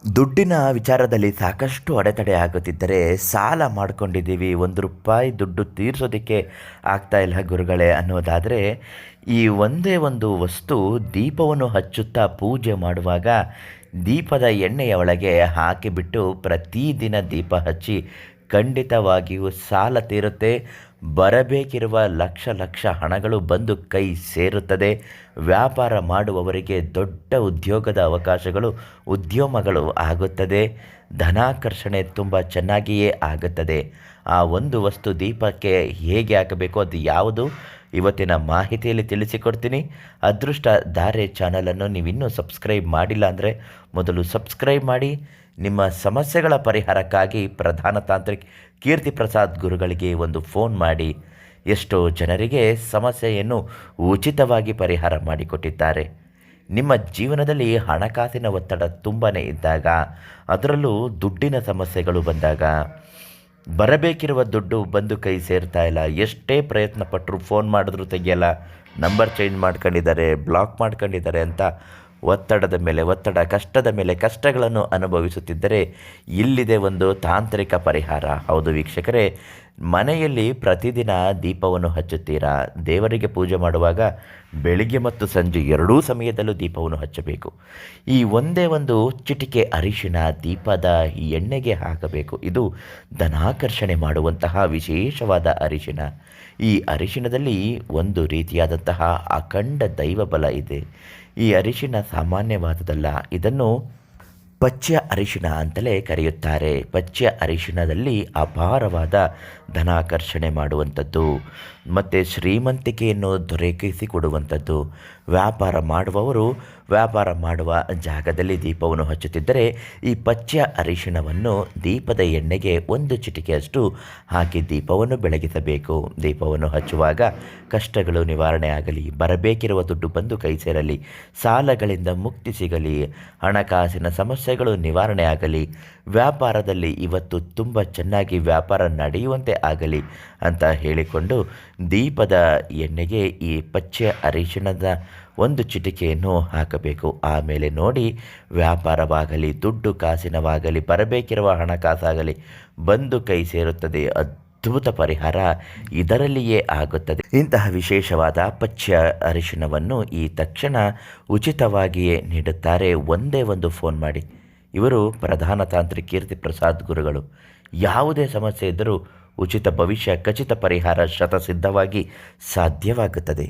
ದುಡ್ಡಿನ ವಿಚಾರದಲ್ಲಿ ಸಾಕಷ್ಟು ಅಡೆತಡೆ ಆಗುತ್ತಿದ್ದರೆ ಸಾಲ ಮಾಡ್ಕೊಂಡಿದ್ದೀವಿ, ₹1 ದುಡ್ಡು ತೀರಿಸೋದಕ್ಕೆ ಆಗ್ತಾ ಇಲ್ಲ ಗುರುಗಳೇ ಅನ್ನೋದಾದರೆ, ಈ ಒಂದೇ ಒಂದು ವಸ್ತು ದೀಪವನ್ನು ಹಚ್ಚುತ್ತಾ ಪೂಜೆ ಮಾಡುವಾಗ ದೀಪದ ಎಣ್ಣೆಯ ಒಳಗೆ ಹಾಕಿಬಿಟ್ಟು ಪ್ರತಿದಿನ ದೀಪ ಹಚ್ಚಿ ಖಂಡಿತವಾಗಿಯೂ ಸಾಲ ತೀರುತ್ತೆ. ಬರಬೇಕಿರುವ ಲಕ್ಷ ಲಕ್ಷ ಹಣಗಳು ಬಂದು ಕೈ ಸೇರುತ್ತದೆ. ವ್ಯಾಪಾರ ಮಾಡುವವರಿಗೆ ದೊಡ್ಡ ಉದ್ಯೋಗದ ಅವಕಾಶಗಳು, ಉದ್ಯಮಗಳು ಆಗುತ್ತದೆ. ಧನಾಕರ್ಷಣೆ ತುಂಬ ಚೆನ್ನಾಗಿಯೇ ಆಗುತ್ತದೆ. ಆ ಒಂದು ವಸ್ತು ದೀಪಕ್ಕೆ ಹೇಗೆ ಹಾಕಬೇಕು, ಅದು ಯಾವುದು, ಇವತ್ತಿನ ಮಾಹಿತಿಯಲ್ಲಿ ತಿಳಿಸಿಕೊಡ್ತೀನಿ. ಅದೃಷ್ಟ ಧಾರೆ ಚಾನಲನ್ನು ನೀವಿನ್ನೂ ಸಬ್ಸ್ಕ್ರೈಬ್ ಮಾಡಿಲ್ಲ ಅಂದರೆ ಮೊದಲು ಸಬ್ಸ್ಕ್ರೈಬ್ ಮಾಡಿ. ನಿಮ್ಮ ಸಮಸ್ಯೆಗಳ ಪರಿಹಾರಕ್ಕಾಗಿ ಪ್ರಧಾನ ತಾಂತ್ರಿಕ್ ಕೀರ್ತಿ ಪ್ರಸಾದ್ ಗುರುಗಳಿಗೆ ಒಂದು ಫೋನ್ ಮಾಡಿ. ಎಷ್ಟೋ ಜನರಿಗೆ ಸಮಸ್ಯೆಯನ್ನು ಉಚಿತವಾಗಿ ಪರಿಹಾರ ಮಾಡಿಕೊಟ್ಟಿದ್ದಾರೆ. ನಿಮ್ಮ ಜೀವನದಲ್ಲಿ ಹಣಕಾಸಿನ ಒತ್ತಡ ತುಂಬಾ ಇದ್ದಾಗ, ಅದರಲ್ಲೂ ದುಡ್ಡಿನ ಸಮಸ್ಯೆಗಳು ಬಂದಾಗ, ಬರಬೇಕಿರುವ ದುಡ್ಡು ಬಂದು ಕೈ ಸೇರ್ತಾ ಇಲ್ಲ, ಎಷ್ಟೇ ಪ್ರಯತ್ನ ಪಟ್ಟರು ಫೋನ್ ಮಾಡಿದ್ರೂ ತೆಗಿಯಲ್ಲ, ನಂಬರ್ ಚೇಂಜ್ ಮಾಡ್ಕೊಂಡಿದ್ದಾರೆ, ಬ್ಲಾಕ್ ಮಾಡ್ಕೊಂಡಿದ್ದಾರೆ ಅಂತ ಒತ್ತಡದ ಮೇಲೆ ಒತ್ತಡ, ಕಷ್ಟದ ಮೇಲೆ ಕಷ್ಟಗಳನ್ನು ಅನುಭವಿಸುತ್ತಿದ್ದರೆ ಇಲ್ಲಿದೆ ಒಂದು ತಾಂತ್ರಿಕ ಪರಿಹಾರ. ಹೌದು ವೀಕ್ಷಕರೇ, ಮನೆಯಲ್ಲಿ ಪ್ರತಿದಿನ ದೀಪವನ್ನು ಹಚ್ಚುತ್ತೀರಾ. ದೇವರಿಗೆ ಪೂಜೆ ಮಾಡುವಾಗ ಬೆಳಿಗ್ಗೆ ಮತ್ತು ಸಂಜೆ ಎರಡೂ ಸಮಯದಲ್ಲೂ ದೀಪವನ್ನು ಹಚ್ಚಬೇಕು. ಈ ಒಂದೇ ಒಂದು ಚಿಟಿಕೆ ಅರಿಶಿನ ದೀಪದ ಎಣ್ಣೆಗೆ ಹಾಕಬೇಕು. ಇದು ಧನಾಕರ್ಷಣೆ ಮಾಡುವಂತಹ ವಿಶೇಷವಾದ ಅರಿಶಿನ. ಈ ಅರಿಶಿನದಲ್ಲಿ ಒಂದು ರೀತಿಯಾದಂತಹ ಅಖಂಡ ದೈವ ಬಲ ಇದೆ. ಈ ಅರಿಶಿನ ಸಾಮಾನ್ಯವಾದುದಲ್ಲ. ಇದನ್ನು ಪಚ್ಚ ಅರಿಶಿನ ಅಂತಲೇ ಕರೆಯುತ್ತಾರೆ. ಪಚ್ಚ ಅರಿಶಿನದಲ್ಲಿ ಅಪಾರವಾದ ಧನಾಕರ್ಷಣೆ ಮಾಡುವಂಥದ್ದು ಮತ್ತು ಶ್ರೀಮಂತಿಕೆಯನ್ನು ದೊರಕಿಸಿಕೊಡುವಂಥದ್ದು. ವ್ಯಾಪಾರ ಮಾಡುವವರು ವ್ಯಾಪಾರ ಮಾಡುವ ಜಾಗದಲ್ಲಿ ದೀಪವನ್ನು ಹಚ್ಚುತ್ತಿದ್ದರೆ ಈ ಪಚ್ಚ ಅರಿಶಿಣವನ್ನು ದೀಪದ ಎಣ್ಣೆಗೆ ಒಂದು ಚಿಟಿಕೆಯಷ್ಟು ಹಾಕಿ ದೀಪವನ್ನು ಬೆಳಗಿಸಬೇಕು. ದೀಪವನ್ನು ಹಚ್ಚುವಾಗ ಕಷ್ಟಗಳು ನಿವಾರಣೆ ಆಗಲಿ, ಬರಬೇಕಿರುವ ದುಡ್ಡು ಬಂದು ಕೈ ಸೇರಲಿ, ಸಾಲಗಳಿಂದ ಮುಕ್ತಿ ಸಿಗಲಿ, ಹಣಕಾಸಿನ ಸಮಸ್ಯೆಗಳು ನಿವಾರಣೆ ಆಗಲಿ, ವ್ಯಾಪಾರದಲ್ಲಿ ಇವತ್ತು ತುಂಬ ಚೆನ್ನಾಗಿ ವ್ಯಾಪಾರ ನಡೆಯುವಂತೆ ಆಗಲಿ ಅಂತ ಹೇಳಿಕೊಂಡು ದೀಪದ ಎಣ್ಣೆಗೆ ಈ ಪಚ್ಚ ಅರಿಶಿಣದ ಒಂದು ಚಿಟಿಕೆಯನ್ನು ಹಾಕಬೇಕು. ಆಮೇಲೆ ನೋಡಿ, ವ್ಯಾಪಾರವಾಗಲಿ, ದುಡ್ಡು ಕಾಸಿನವಾಗಲಿ, ಬರಬೇಕಿರುವ ಹಣಕಾಸಾಗಲಿ ಬಂದು ಕೈ ಸೇರುತ್ತದೆ. ಅದ್ಭುತ ಪರಿಹಾರ ಇದರಲ್ಲಿಯೇ ಆಗುತ್ತದೆ. ಇಂತಹ ವಿಶೇಷವಾದ ಪಚ್ಚ ಅರಿಶಿಣವನ್ನು ಈ ತಕ್ಷಣ ಉಚಿತವಾಗಿಯೇ ನೀಡುತ್ತಾರೆ. ಒಂದೇ ಒಂದು ಫೋನ್ ಮಾಡಿ. ಇವರು ಪ್ರಧಾನ ತಾಂತ್ರಿಕ್ ಕೀರ್ತಿ ಪ್ರಸಾದ್ ಗುರುಗಳು. ಯಾವುದೇ ಸಮಸ್ಯೆ ಇದ್ದರೂ ಉಚಿತ ಭವಿಷ್ಯ ಖಚಿತ ಪರಿಹಾರ ಶತಸಿದ್ಧವಾಗಿ ಸಾಧ್ಯವಾಗುತ್ತದೆ.